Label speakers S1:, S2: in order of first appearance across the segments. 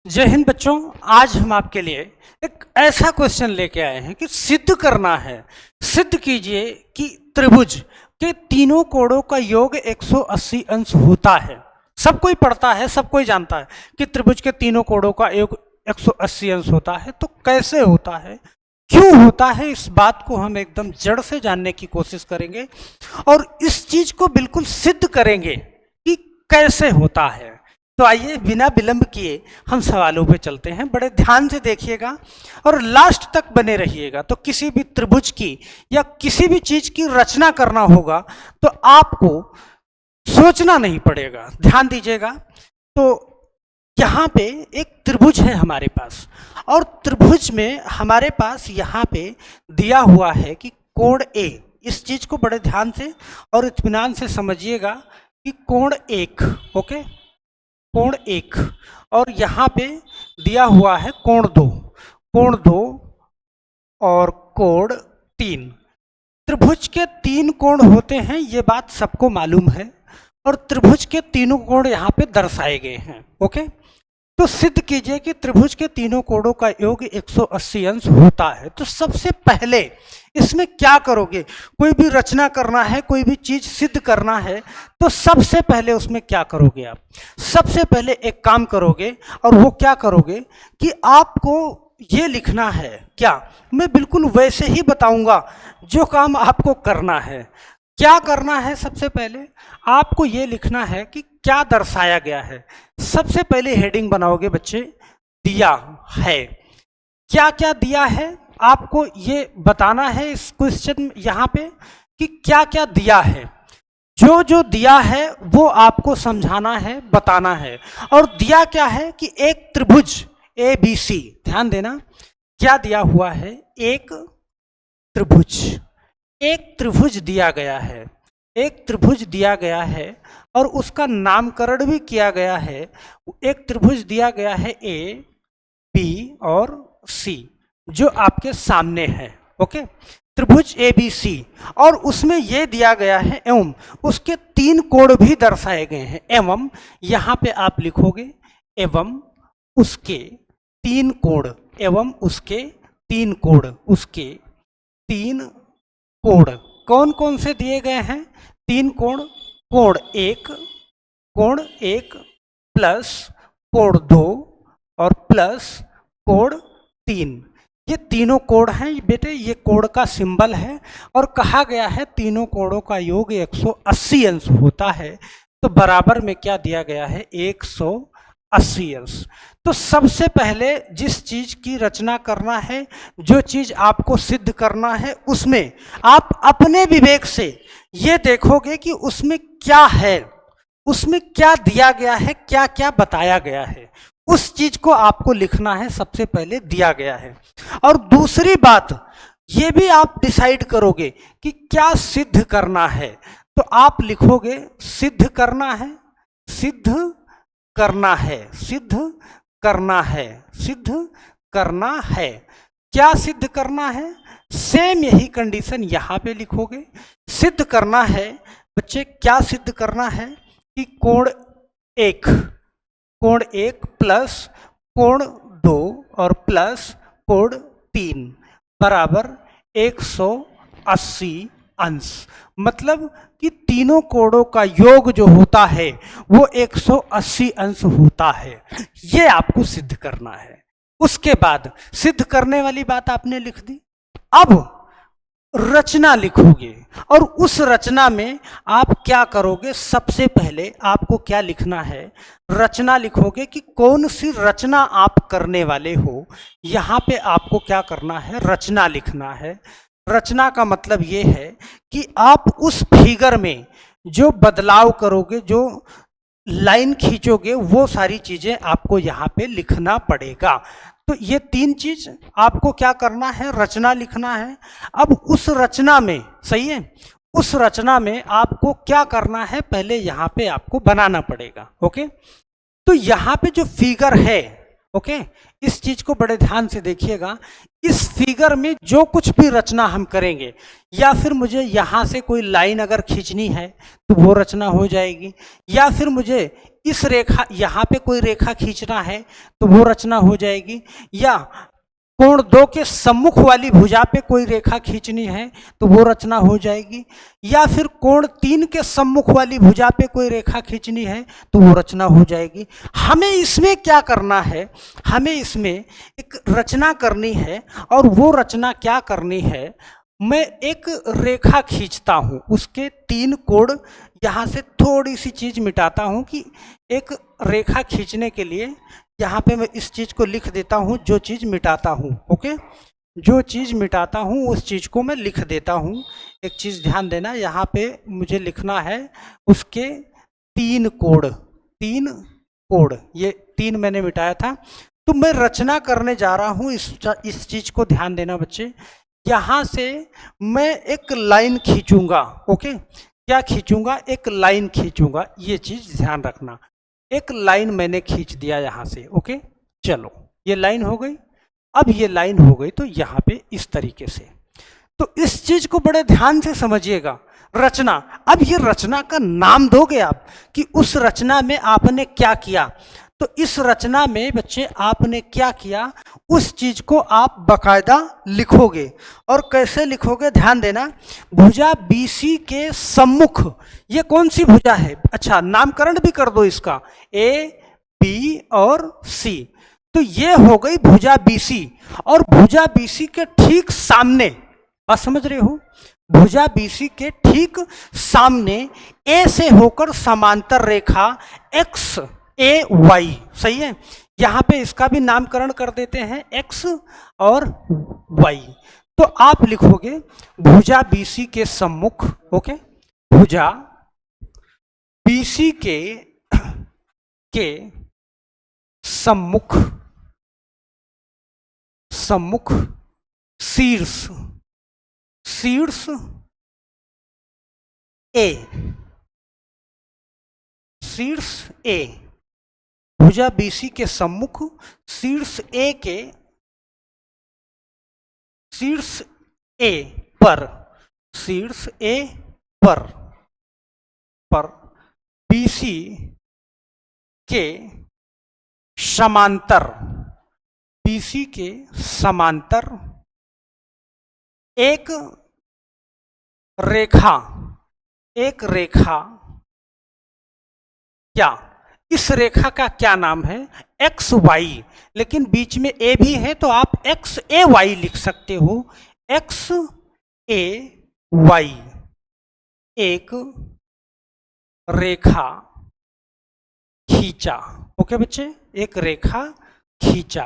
S1: जय हिंद बच्चों। आज हम आपके लिए एक ऐसा क्वेश्चन लेके आए हैं कि सिद्ध करना है। सिद्ध कीजिए कि त्रिभुज के तीनों कोणों का योग 180 अंश होता है। सब कोई पढ़ता है, सब कोई जानता है कि त्रिभुज के तीनों कोणों का योग 180 अंश होता है। तो कैसे होता है, क्यों होता है, इस बात को हम एकदम जड़ से जानने की कोशिश करेंगे और इस चीज को बिल्कुल सिद्ध करेंगे कि कैसे होता है। तो आइए बिना विलंब किए हम सवालों पे चलते हैं। बड़े ध्यान से देखिएगा और लास्ट तक बने रहिएगा। तो किसी भी त्रिभुज की या किसी भी चीज की रचना करना होगा तो आपको सोचना नहीं पड़ेगा। ध्यान दीजिएगा। तो यहाँ पे एक त्रिभुज है हमारे पास और त्रिभुज में हमारे पास यहाँ पे दिया हुआ है कि कोण ए। इस चीज को बड़े ध्यान से और इत्मीनान से समझिएगा कि कोण एक, ओके, कोण एक, और यहाँ पे दिया हुआ है कोण दो और कोण तीन। त्रिभुज के तीन कोण होते हैं, ये बात सबको मालूम है, और त्रिभुज के तीनों कोण यहाँ पे दर्शाए गए हैं। ओके, तो सिद्ध कीजिए कि त्रिभुज के तीनों कोणों का योग 180 अंश होता है। तो सबसे पहले इसमें क्या करोगे, कोई भी रचना करना है, कोई भी चीज सिद्ध करना है, तो सबसे पहले उसमें क्या करोगे आप? सबसे पहले एक काम करोगे, और वो क्या करोगे कि आपको ये लिखना है। क्या? मैं बिल्कुल वैसे ही बताऊंगा जो काम आपको करना है। क्या करना है? सबसे पहले आपको ये लिखना है कि क्या दर्शाया गया है। सबसे पहले हेडिंग बनाओगे बच्चे, दिया है। क्या क्या दिया है आपको ये बताना है इस क्वेश्चन यहाँ पे कि क्या क्या दिया है। जो जो दिया है वो आपको समझाना है, बताना है। और दिया क्या है कि एक त्रिभुज ABC, ध्यान देना, क्या दिया हुआ है? एक त्रिभुज दिया गया है। एक त्रिभुज दिया गया है और उसका नामकरण भी किया गया है। एक त्रिभुज दिया गया है AB और C, जो आपके सामने है। ओके, त्रिभुज ABC, और उसमें यह दिया गया है एवं उसके तीन कोण भी दर्शाए गए हैं। एवं यहाँ पे आप लिखोगे एवं उसके तीन कोण, एवं उसके तीन कोण, उसके तीन कोण कौन कौन से दिए गए हैं? तीन कोण, कोण एक प्लस कोण दो और प्लस कोण तीन। ये तीनों कोण हैं बेटे, ये कोण का सिंबल है और कहा गया है तीनों कोणों का योग 180 अंश होता है। तो बराबर में क्या दिया गया है? 180 अंश। तो सबसे पहले जिस चीज की रचना करना है, जो चीज आपको सिद्ध करना है, उसमें आप अपने विवेक से ये देखोगे कि उसमें क्या है, उसमें क्या दिया गया है, क्या क्या बताया गया है। उस चीज को आपको लिखना है, सबसे पहले दिया गया है। और दूसरी बात ये भी आप डिसाइड करोगे कि क्या सिद्ध करना है। तो आप लिखोगे सिद्ध करना है, सिद्ध करना है, सिद्ध करना है, सिद्ध करना है। क्या सिद्ध करना है? सेम यही कंडीशन यहां पे लिखोगे। सिद्ध करना है बच्चे, क्या सिद्ध करना है कि कोण एक प्लस कोण दो और प्लस कोण तीन बराबर 180 अंश। मतलब कि तीनों कोणों का योग जो होता है वो 180 अंश होता है। ये आपको सिद्ध करना है। उसके बाद सिद्ध करने वाली बात आपने लिख दी। अब रचना लिखोगे और उस रचना में आप क्या करोगे? सबसे पहले आपको क्या लिखना है? रचना लिखोगे कि कौन सी रचना आप करने वाले हो। यहाँ पे आपको क्या करना है? रचना लिखना है। रचना का मतलब ये है कि आप उस फिगर में जो बदलाव करोगे, जो लाइन खींचोगे, वो सारी चीजें आपको यहाँ पे लिखना पड़ेगा। तो ये तीन चीज आपको क्या करना है? रचना लिखना है। अब उस रचना में, सही है, उस रचना में आपको क्या करना है? पहले यहाँ पे आपको बनाना पड़ेगा। ओके, तो यहाँ पे जो फिगर है, ओके, इस चीज को बड़े ध्यान से देखिएगा। इस फिगर में जो कुछ भी रचना हम करेंगे, या फिर मुझे यहां से कोई लाइन अगर खींचनी है तो वो रचना हो जाएगी, या फिर मुझे इस रेखा, यहाँ पे कोई रेखा खींचना है तो वो रचना हो जाएगी, या कोण 2 के सम्मुख वाली भुजा पे कोई रेखा खींचनी है तो वो रचना हो जाएगी, या फिर कोण 3 के सम्मुख वाली भुजा पे कोई रेखा खींचनी है तो वो रचना हो जाएगी। हमें इसमें क्या करना है, हमें इसमें एक रचना करनी है, और वो रचना क्या करनी है, मैं एक रेखा खींचता हूँ, उसके 3 कोण, यहाँ से थोड़ी सी चीज़ मिटाता हूँ कि एक रेखा खींचने के लिए यहाँ पे मैं इस चीज़ को लिख देता हूँ, जो चीज़ मिटाता हूँ। ओके, जो चीज़ मिटाता हूँ उस चीज़ को मैं लिख देता हूँ। एक चीज़ ध्यान देना, यहाँ पे मुझे लिखना है उसके 3 कोण, 3 कोण, ये 3 मैंने मिटाया था। तो मैं रचना करने जा रहा हूँ, इस चीज़ को ध्यान देना बच्चे। यहाँ से मैं एक लाइन खींचूंगा। ओके, क्या खींचूंगा? एक लाइन खींचूंगा, ये चीज़ ध्यान रखना। एक लाइन मैंने खींच दिया यहाँ से। ओके, चलो ये लाइन हो गई। अब ये लाइन हो गई तो यहाँ पे इस तरीके से, तो इस चीज को बड़े ध्यान से समझिएगा। रचना, अब ये रचना का नाम दोगे आप कि उस रचना में आपने क्या किया। तो इस रचना में बच्चे आपने क्या किया, उस चीज को आप बकायदा लिखोगे। और कैसे लिखोगे, ध्यान देना। भुजा BC के सम्मुख, ये कौन सी भुजा है? अच्छा, नामकरण भी कर दो इसका, A, B और C। तो ये हो गई भुजा BC, और भुजा BC के ठीक सामने, बात समझ रहे हो, भुजा BC के ठीक सामने A से होकर समांतर रेखा XAY, सही है। यहाँ पे इसका भी नामकरण कर देते हैं X और Y। तो आप लिखोगे भुजा BC के सम्मुख। ओके, भुजा BC के सम्मुख, सम्मुख शीर्ष, शीर्ष A, शीर्ष A, भुजा BC के सम्मुख शीर्ष A के, शीर्ष A पर, शीर्ष A पर BC के समांतर, BC के समांतर एक रेखा, एक रेखा, क्या, इस रेखा का क्या नाम है? XY, लेकिन बीच में A भी है तो आप XAY लिख सकते हो। XAY, एक रेखा खींचा। ओके बच्चे, एक रेखा खींचा,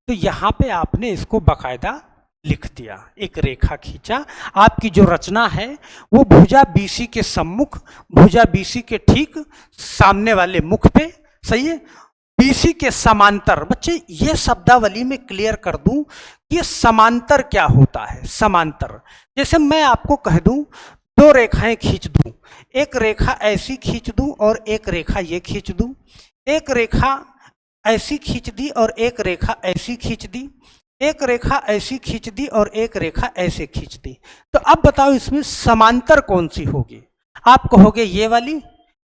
S1: तो यहां पे आपने इसको बकायदा लिख दिया, एक रेखा खींचा। आपकी जो रचना है वो भुजा BC के सम्मुख, भुजा BC के ठीक सामने वाले मुख पे, सही है, BC के समांतर। बच्चे ये शब्दावली में क्लियर कर दूं कि ये समांतर क्या होता है। समांतर, जैसे मैं आपको कह दूं 2 रेखाएं खींच दूं, एक रेखा ऐसी खींच दूं और एक रेखा ये खींच दूं, एक रेखा ऐसी खींच दी और एक रेखा ऐसी खींच दी, एक रेखा ऐसी खींच दी और एक रेखा ऐसे खींच दी। तो अब बताओ इसमें समांतर कौन सी होगी? आप कहोगे ये वाली,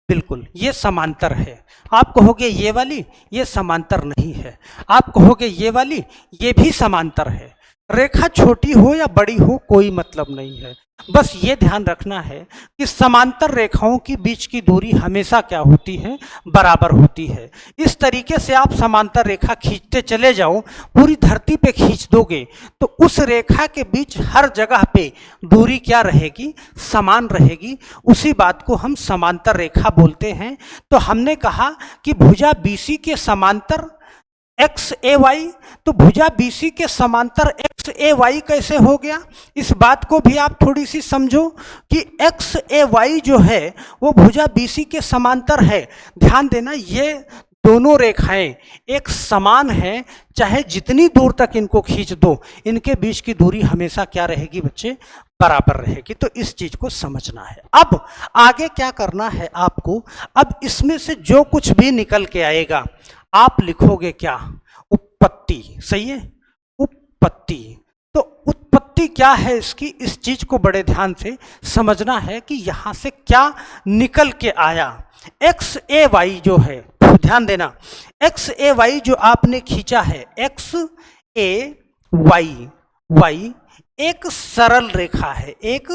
S1: बिल्कुल ये समांतर है। आप कहोगे ये वाली, ये समांतर नहीं है। आप कहोगे ये वाली, ये भी समांतर है। रेखा छोटी हो या बड़ी हो कोई मतलब नहीं है, बस ये ध्यान रखना है कि समांतर रेखाओं के बीच की दूरी हमेशा क्या होती है? बराबर होती है। इस तरीके से आप समांतर रेखा खींचते चले जाओ, पूरी धरती पे खींच दोगे तो उस रेखा के बीच हर जगह पे दूरी क्या रहेगी? समान रहेगी। उसी बात को हम समांतर रेखा बोलते हैं। तो हमने कहा कि भुजा BC के समांतर XAY, तो भुजा BC के समांतर XAY कैसे हो गया? इस बात को भी आप थोड़ी सी समझो कि XAY जो है वो भुजा BC के समांतर है। ध्यान देना, ये दोनों रेखाएं एक समान हैं, चाहे जितनी दूर तक इनको खींच दो, इनके बीच की दूरी हमेशा क्या रहेगी बच्चे? बराबर रहेगी। तो इस चीज को समझना है। अब आगे क्या करना है आपको? अब इसमें से जो कुछ भी निकल के आएगा आप लिखोगे क्या? उत्पत्ति, सही है, उत्पत्ति। तो उत्पत्ति क्या है इसकी? इस चीज को बड़े ध्यान से समझना है कि यहां से क्या निकल के आया। XAY जो है ध्यान देना, एक्स ए वाई जो आपने खींचा है, एक्स ए वाई, वाई एक सरल रेखा है, एक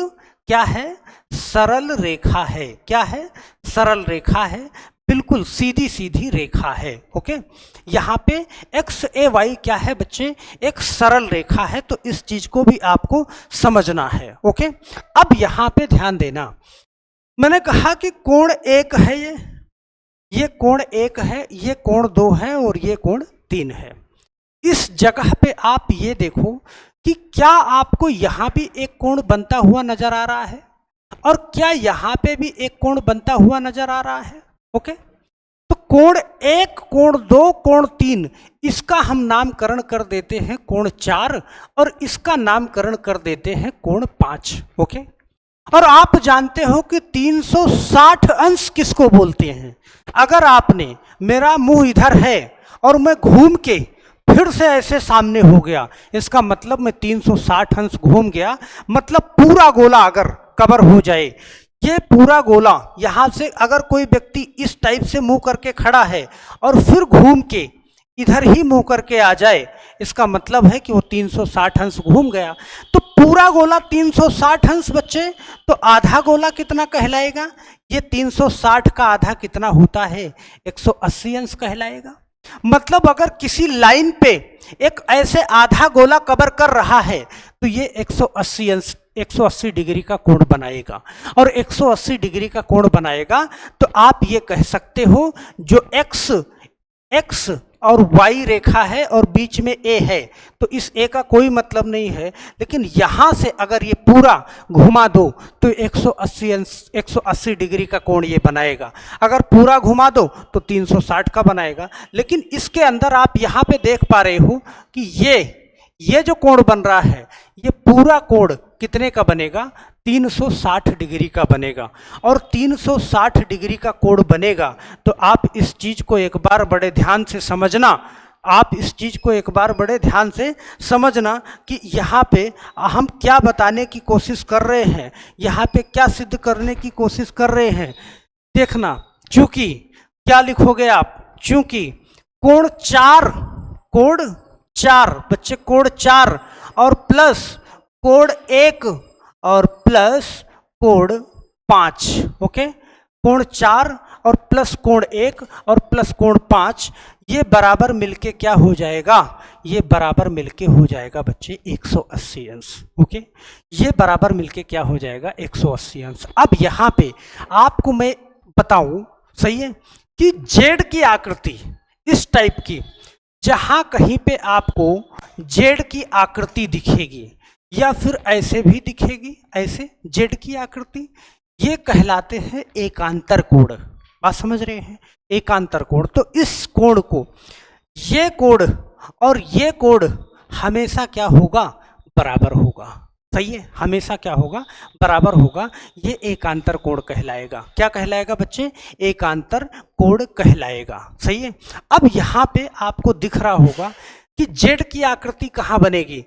S1: क्या है, सरल रेखा है, क्या है, सरल रेखा है, बिल्कुल सीधी सीधी रेखा है। ओके, यहाँ पे एक्स ए वाई क्या है बच्चे, एक सरल रेखा है, तो इस चीज को भी आपको समझना है। ओके, अब यहाँ पे ध्यान देना, मैंने कहा कि कोण एक है, ये कोण एक है, ये कोण दो है और ये कोण तीन है। इस जगह पे आप ये देखो कि क्या आपको यहां भी एक कोण बनता हुआ नजर आ रहा है और क्या यहां पे भी एक कोण बनता हुआ नजर आ रहा है। ओके, तो कोण एक, कोण दो, कोण तीन, इसका हम नामकरण कर देते हैं कोण चार और इसका नामकरण कर देते हैं कोण पांच। ओके, और आप जानते हो कि 360 अंश किसको बोलते हैं। अगर आपने, मेरा मुंह इधर है और मैं घूम के फिर से ऐसे सामने हो गया, इसका मतलब मैं 360 अंश घूम गया, मतलब पूरा गोला अगर कवर हो जाए, ये पूरा गोला यहां से अगर कोई व्यक्ति इस टाइप से मुंह करके खड़ा है और फिर घूम के इधर ही मुंह करके आ जाए, इसका मतलब है कि वो 360 अंश घूम गया। तो पूरा गोला 360 अंश बच्चे, तो आधा गोला कितना कहलाएगा, ये 360 का आधा कितना होता है, 180 अंश कहलाएगा। मतलब अगर किसी लाइन पे एक ऐसे आधा गोला कवर कर रहा है तो ये 180 अंश, 180 डिग्री का कोण बनाएगा, और 180 डिग्री का कोण बनाएगा तो आप ये कह सकते हो जो एक्स और वाई रेखा है और बीच में ए है, तो इस ए का कोई मतलब नहीं है, लेकिन यहां से अगर ये पूरा घुमा दो तो 180 डिग्री का कोण ये बनाएगा, अगर पूरा घुमा दो तो 360 का बनाएगा। लेकिन इसके अंदर आप यहां पे देख पा रहे हो कि ये जो कोण बन रहा है, ये पूरा कोण कितने का बनेगा, 360 डिग्री का बनेगा। और 360 डिग्री का कोण बनेगा तो आप इस चीज को एक बार बड़े ध्यान से समझना, आप इस चीज को एक बार बड़े ध्यान से समझना कि यहाँ पे हम क्या बताने की कोशिश कर रहे हैं, यहाँ पे क्या सिद्ध करने की कोशिश कर रहे हैं। देखना, चूंकि क्या लिखोगे आप, चूंकि कोण चार बच्चे, कोण 4 और प्लस कोण 1 और प्लस कोण 5। ओके, कोण 4 और प्लस कोण 1 और प्लस कोण 5, ये बराबर मिलके क्या हो जाएगा, ये बराबर मिलके हो जाएगा बच्चे 180 अंश। ओके, ये बराबर मिलके क्या हो जाएगा, 180 अंश। अब यहाँ पे आपको मैं बताऊं, सही है, कि जेड की आकृति इस टाइप की, जहां कहीं पे आपको जेड की आकृति दिखेगी या फिर ऐसे भी दिखेगी, ऐसे जेड की आकृति, ये कहलाते हैं एकांतर कोण। बात समझ रहे हैं, एकांतर कोण। तो इस कोण को, ये कोण और ये कोण हमेशा क्या होगा, बराबर होगा। सही है, हमेशा क्या होगा, बराबर होगा। ये एकांतर कोण कहलाएगा। क्या कहलाएगा बच्चे, एकांतर कोण कहलाएगा। सही है। अब यहाँ पे आपको दिख रहा होगा कि जेड की आकृति कहाँ बनेगी,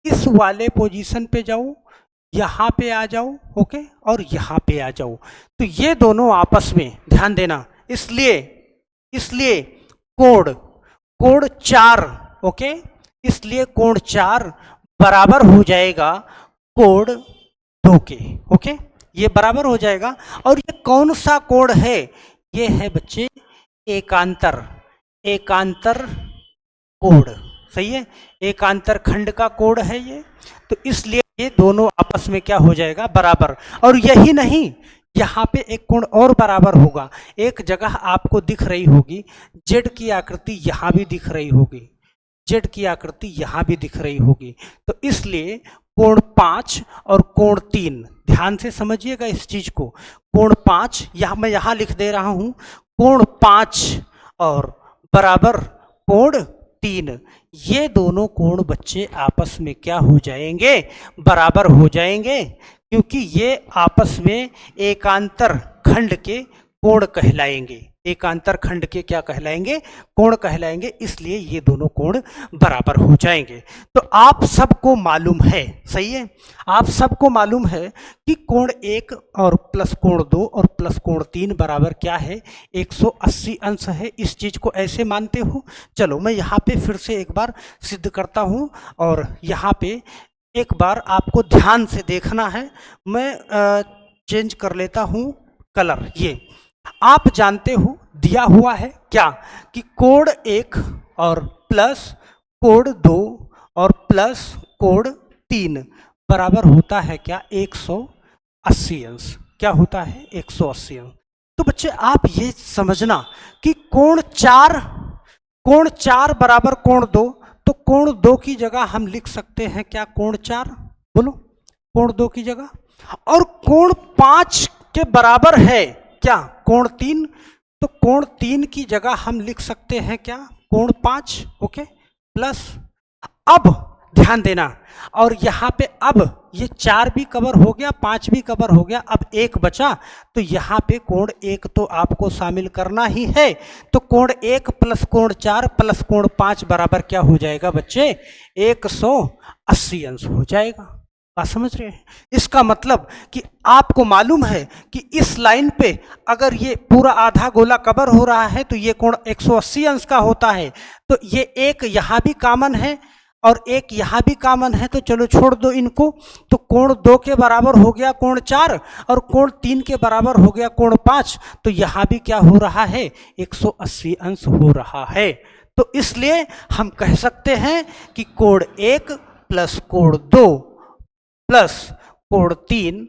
S1: इस वाले पोजीशन पे जाओ, यहाँ पे आ जाओ, ओके, और यहाँ पे आ जाओ, तो ये दोनों आपस में, ध्यान देना, इसलिए कोण 4, ओके, इसलिए कोण 4 बराबर हो जाएगा कोण 2 के। ओके, ये बराबर हो जाएगा। और ये कौन सा कोण है, ये है बच्चे एकांतर कोण। सही है, एकांतर खंड का कोण है ये, तो इसलिए ये दोनों आपस में क्या हो जाएगा, बराबर। और यही नहीं, यहाँ पे एक कोण और बराबर होगा। एक जगह आपको दिख रही होगी जेड की आकृति, यहाँ भी दिख रही होगी, जेड की आकृति यहाँ भी दिख रही होगी, तो इसलिए कोण 5 और कोण 3, ध्यान से समझिएगा इस चीज को। कोण 5, यहाँ मैं यहाँ लिख दे रहा हूं, कोण 5 और बराबर कोण 3, ये दोनों कोण बच्चे आपस में क्या हो जाएंगे, बराबर हो जाएंगे, क्योंकि ये आपस में एकांतर खंड के कोण कहलाएंगे। एकांतर खंड के क्या कहलाएंगे, कोण कहलाएंगे, इसलिए ये दोनों कोण बराबर हो जाएंगे। तो आप सबको मालूम है, सही है, आप सबको मालूम है कि कोण 1 और प्लस कोण 2 और प्लस कोण 3 बराबर क्या है, 180 अंश है। इस चीज को ऐसे मानते हो। चलो मैं यहाँ पे फिर से एक बार सिद्ध करता हूँ और यहाँ पे एक बार आपको ध्यान से देखना है। मैं चेंज कर लेता हूँ कलर। ये आप जानते हो दिया हुआ है क्या कि कोण 1 और प्लस कोण 2 और प्लस कोण 3 बराबर होता है क्या, 180 अंश। क्या होता है, 180 अंश। तो बच्चे आप ये समझना कि कोण 4 बराबर कोण 2, तो कोण 2 की जगह हम लिख सकते हैं क्या, कोण 4, बोलो, कोण 2 की जगह। और कोण 5 के बराबर है क्या, कोण 3, तो कोण 3 की जगह हम लिख सकते हैं क्या, कोण 5। ओके, प्लस अब ध्यान देना, और यहाँ पे अब ये 4 भी कवर हो गया, 5 भी कवर हो गया, अब 1 बचा, तो यहाँ पे कोण 1 तो आपको शामिल करना ही है। तो कोण 1 प्लस कोण 4 प्लस कोण 5 बराबर क्या हो जाएगा बच्चे, 180 अंश हो जाएगा। बात समझ रहे हैं? इसका मतलब कि आपको मालूम है कि इस लाइन पे अगर ये पूरा आधा गोला कवर हो रहा है तो ये कोण 180 अंश का होता है। तो ये एक यहाँ भी कॉमन है और एक यहाँ भी कॉमन है, तो चलो छोड़ दो इनको। तो कोण 2 के बराबर हो गया कोण 4 और कोण 3 के बराबर हो गया कोण 5। तो यहाँ भी क्या हो रहा है, 180 अंश हो रहा है। तो इसलिए हम कह सकते हैं कि कोण 1 प्लस कोण 2 प्लस कोण 3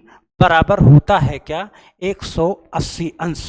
S1: बराबर होता है क्या, 180 अंश।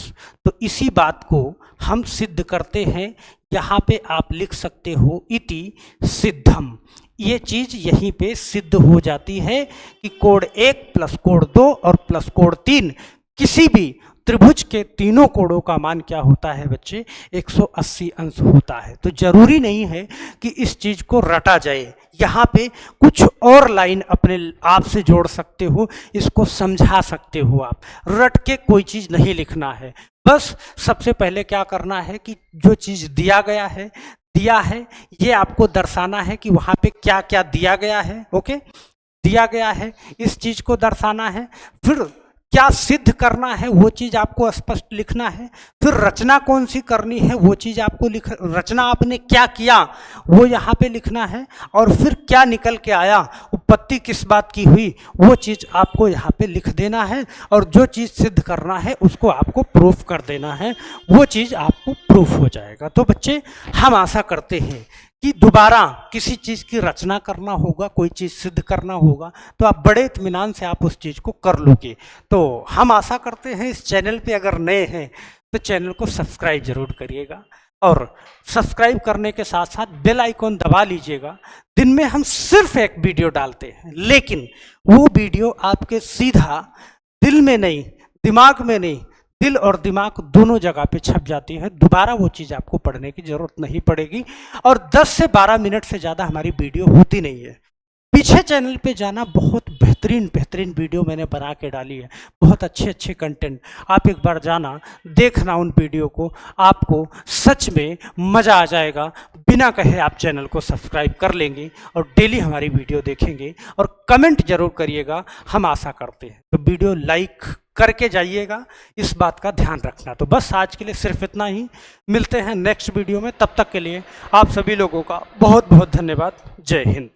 S1: तो इसी बात को हम सिद्ध करते हैं। यहाँ पे आप लिख सकते हो इति सिद्धम। ये चीज यहीं पे सिद्ध हो जाती है कि कोण 1 प्लस कोण 2 और प्लस कोण 3 किसी भी त्रिभुज के तीनों कोणों का मान क्या होता है बच्चे, 180 अंश होता है। तो जरूरी नहीं है कि इस चीज को रटा जाए, यहाँ पे कुछ और लाइन अपने आप से जोड़ सकते हो, इसको समझा सकते हो आप। रट के कोई चीज नहीं लिखना है। बस सबसे पहले क्या करना है कि जो चीज दिया है ये आपको दर्शाना है कि वहाँ पे क्या क्या दिया गया है। ओके, दिया गया है, इस चीज को दर्शाना है। फिर क्या सिद्ध करना है वो चीज आपको स्पष्ट लिखना है। फिर रचना कौन सी करनी है वो चीज आपको रचना आपने क्या किया वो यहाँ पे लिखना है। और फिर क्या निकल के आया, उत्पत्ति किस बात की हुई, वो चीज आपको यहाँ पे लिख देना है। और जो चीज सिद्ध करना है उसको आपको प्रूफ कर देना है, वो चीज आपको प्रूफ हो जाएगा। तो बच्चे हम आशा करते हैं कि दोबारा किसी चीज़ की रचना करना होगा, कोई चीज़ सिद्ध करना होगा, तो आप बड़े इत्मीनान से आप उस चीज़ को कर लोगे। तो हम आशा करते हैं इस चैनल पे अगर नए हैं तो चैनल को सब्सक्राइब जरूर करिएगा और सब्सक्राइब करने के साथ साथ बेल आइकॉन दबा लीजिएगा। दिन में हम सिर्फ एक वीडियो डालते हैं, लेकिन वो वीडियो आपके सीधा दिल में नहीं, दिमाग में नहीं, दिल और दिमाग दोनों जगह पे छप जाती है। दोबारा वो चीज़ आपको पढ़ने की जरूरत नहीं पड़ेगी। और 10 से 12 मिनट से ज़्यादा हमारी वीडियो होती नहीं है। पीछे चैनल पे जाना, बहुत बेहतरीन वीडियो मैंने बना के डाली है, बहुत अच्छे कंटेंट। आप एक बार जाना, देखना उन वीडियो को, आपको सच में मज़ा आ जाएगा। बिना कहे आप चैनल को सब्सक्राइब कर लेंगे और डेली हमारी वीडियो देखेंगे और कमेंट जरूर करिएगा, हम आशा करते हैं। तो वीडियो लाइक करके जाइएगा, इस बात का ध्यान रखना। तो बस आज के लिए सिर्फ इतना ही, मिलते हैं नेक्स्ट वीडियो में। तब तक के लिए आप सभी लोगों का बहुत बहुत धन्यवाद। जय हिंद।